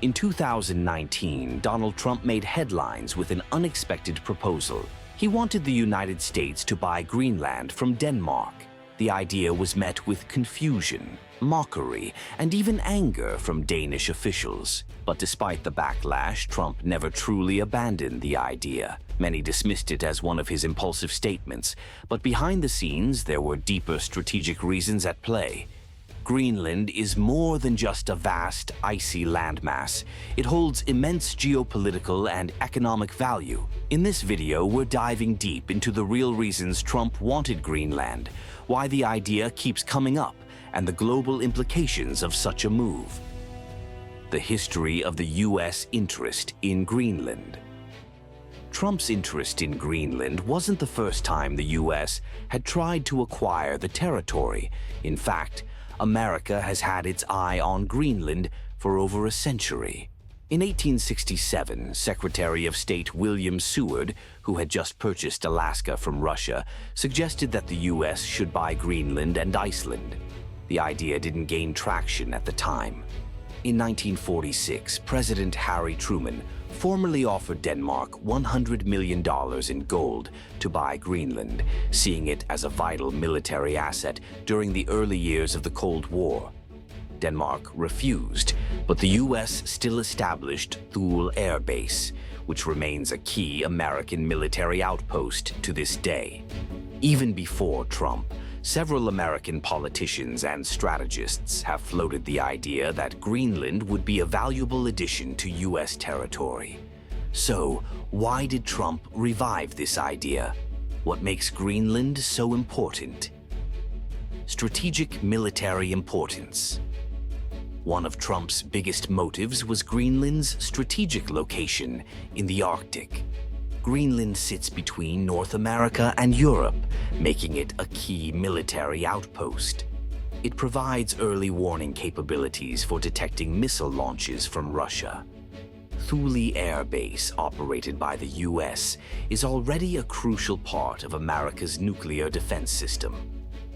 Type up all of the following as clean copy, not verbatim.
In 2019, Donald Trump made headlines with an unexpected proposal. He wanted the United States to buy Greenland from Denmark. The idea was met with confusion, mockery, and even anger from Danish officials. But despite the backlash, Trump never truly abandoned the idea. Many dismissed it as one of his impulsive statements, but behind the scenes, there were deeper strategic reasons at play. Greenland is more than just a vast, icy landmass. It holds immense geopolitical and economic value. In this video, we're diving deep into the real reasons Trump wanted Greenland, why the idea keeps coming up, and the global implications of such a move. The history of the U.S. interest in Greenland. Trump's interest in Greenland wasn't the first time the U.S. had tried to acquire the territory. In fact, America has had its eye on Greenland for over a century. In 1867, Secretary of State William Seward, who had just purchased Alaska from Russia, suggested that the U.S. should buy Greenland and Iceland. The idea didn't gain traction at the time. In 1946, President Harry Truman formally offered Denmark $100 million in gold to buy Greenland, seeing it as a vital military asset during the early years of the Cold War. Denmark refused, but the U.S. still established Thule Air Base, which remains a key American military outpost to this day. Even before Trump, several American politicians and strategists have floated the idea that Greenland would be a valuable addition to U.S. territory. So, why did Trump revive this idea? What makes Greenland so important? Strategic military importance. One of Trump's biggest motives was Greenland's strategic location in the Arctic. Greenland sits between North America and Europe, making it a key military outpost. It provides early warning capabilities for detecting missile launches from Russia. Thule Air Base, operated by the U.S., is already a crucial part of America's nuclear defense system.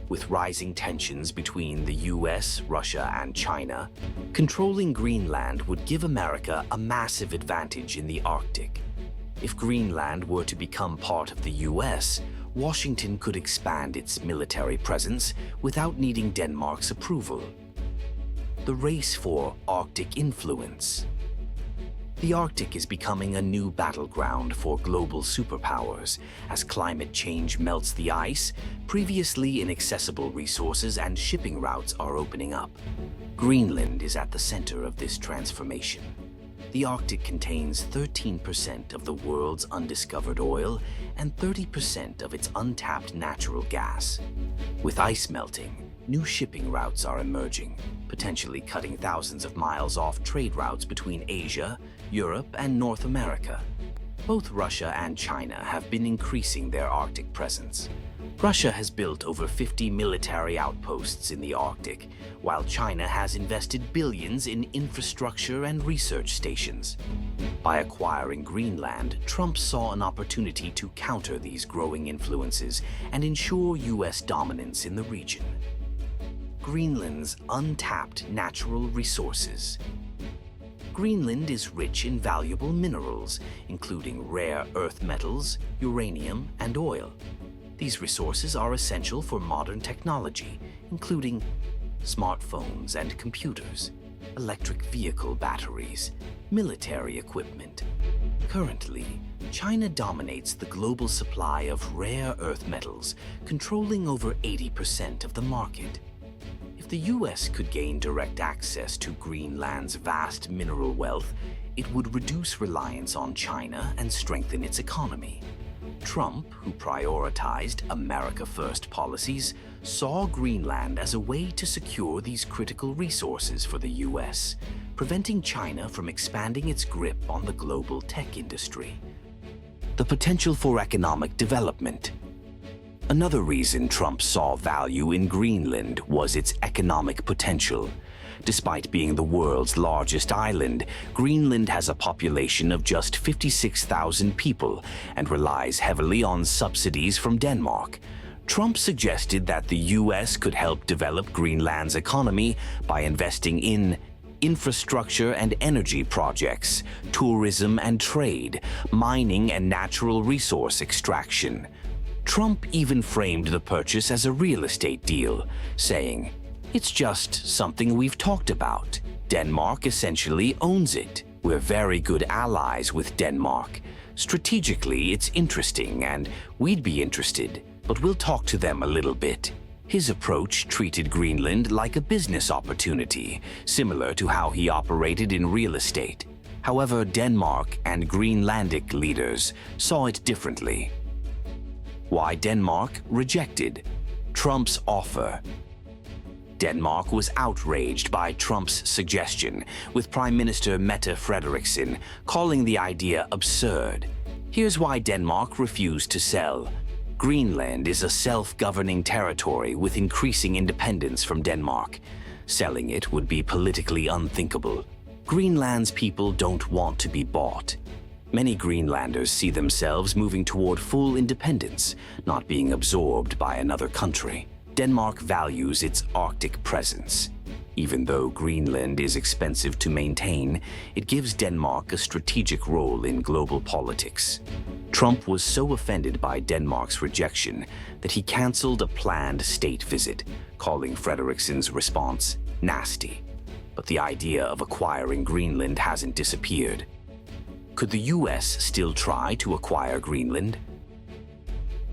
With rising tensions between the U.S., Russia, and China, controlling Greenland would give America a massive advantage in the Arctic. If Greenland were to become part of the U.S., Washington could expand its military presence without needing Denmark's approval. The race for Arctic influence. The Arctic is becoming a new battleground for global superpowers. As climate change melts the ice, previously inaccessible resources and shipping routes are opening up. Greenland is at the center of this transformation. The Arctic contains 13% of the world's undiscovered oil and 30% of its untapped natural gas. With ice melting, new shipping routes are emerging, potentially cutting thousands of miles off trade routes between Asia, Europe, and North America. Both Russia and China have been increasing their Arctic presence. Russia has built over 50 military outposts in the Arctic, while China has invested billions in infrastructure and research stations. By acquiring Greenland, Trump saw an opportunity to counter these growing influences and ensure U.S. dominance in the region. Greenland's untapped natural resources. Greenland is rich in valuable minerals, including rare earth metals, uranium, and oil. These resources are essential for modern technology, including smartphones and computers, electric vehicle batteries, military equipment. Currently, China dominates the global supply of rare earth metals, controlling over 80% of the market. If the U.S. could gain direct access to Greenland's vast mineral wealth, it would reduce reliance on China and strengthen its economy. Trump, who prioritized America First policies, saw Greenland as a way to secure these critical resources for the U.S., preventing China from expanding its grip on the global tech industry. The potential for economic development. Another reason Trump saw value in Greenland was its economic potential. Despite being the world's largest island, Greenland has a population of just 56,000 people and relies heavily on subsidies from Denmark. Trump suggested that the U.S. could help develop Greenland's economy by investing in infrastructure and energy projects, tourism and trade, mining and natural resource extraction. Trump even framed the purchase as a real estate deal, saying, "It's just something we've talked about. Denmark essentially owns it. We're very good allies with Denmark. Strategically, it's interesting and we'd be interested, but we'll talk to them a little bit." His approach treated Greenland like a business opportunity, similar to how he operated in real estate. However, Denmark and Greenlandic leaders saw it differently. Why Denmark rejected Trump's offer. Denmark was outraged by Trump's suggestion, with Prime Minister Mette Frederiksen calling the idea absurd. Here's why Denmark refused to sell. Greenland is a self-governing territory with increasing independence from Denmark. Selling it would be politically unthinkable. Greenland's people don't want to be bought. Many Greenlanders see themselves moving toward full independence, not being absorbed by another country. Denmark values its Arctic presence. Even though Greenland is expensive to maintain, it gives Denmark a strategic role in global politics. Trump was so offended by Denmark's rejection that he canceled a planned state visit, calling Frederiksen's response nasty. But the idea of acquiring Greenland hasn't disappeared. Could the US still try to acquire Greenland?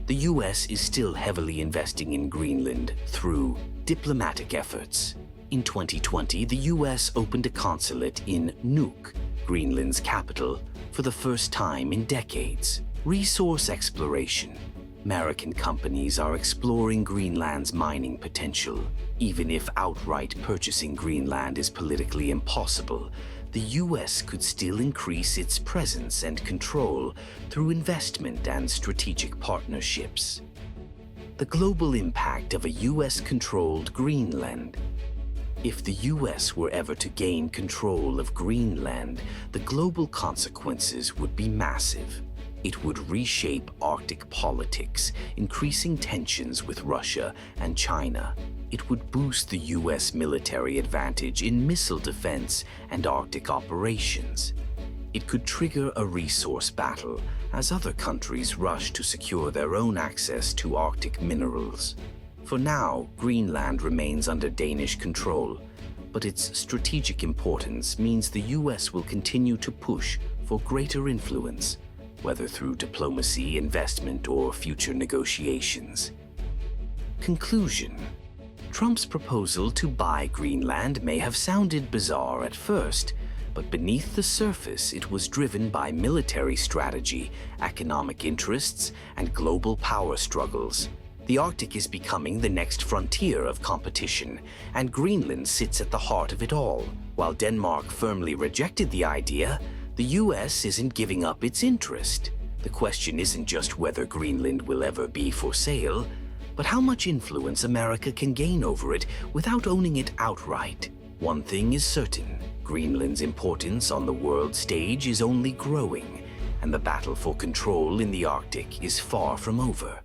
The US is still heavily investing in Greenland through diplomatic efforts. In 2020, the US opened a consulate in Nuuk, Greenland's capital, for the first time in decades. Resource exploration. American companies are exploring Greenland's mining potential. Even if outright purchasing Greenland is politically impossible, the US could still increase its presence and control through investment and strategic partnerships. The global impact of a US-controlled Greenland. If the US were ever to gain control of Greenland, the global consequences would be massive. It would reshape Arctic politics, increasing tensions with Russia and China. It would boost the US military advantage in missile defense and Arctic operations. It could trigger a resource battle as other countries rush to secure their own access to Arctic minerals. For now, Greenland remains under Danish control, but its strategic importance means the US will continue to push for greater influence, whether through diplomacy, investment, or future negotiations. Conclusion. Trump's proposal to buy Greenland may have sounded bizarre at first, but beneath the surface it was driven by military strategy, economic interests, and global power struggles. The Arctic is becoming the next frontier of competition, and Greenland sits at the heart of it all. While Denmark firmly rejected the idea, the US isn't giving up its interest. The question isn't just whether Greenland will ever be for sale, but how much influence America can gain over it without owning it outright. One thing is certain, Greenland's importance on the world stage is only growing, and the battle for control in the Arctic is far from over.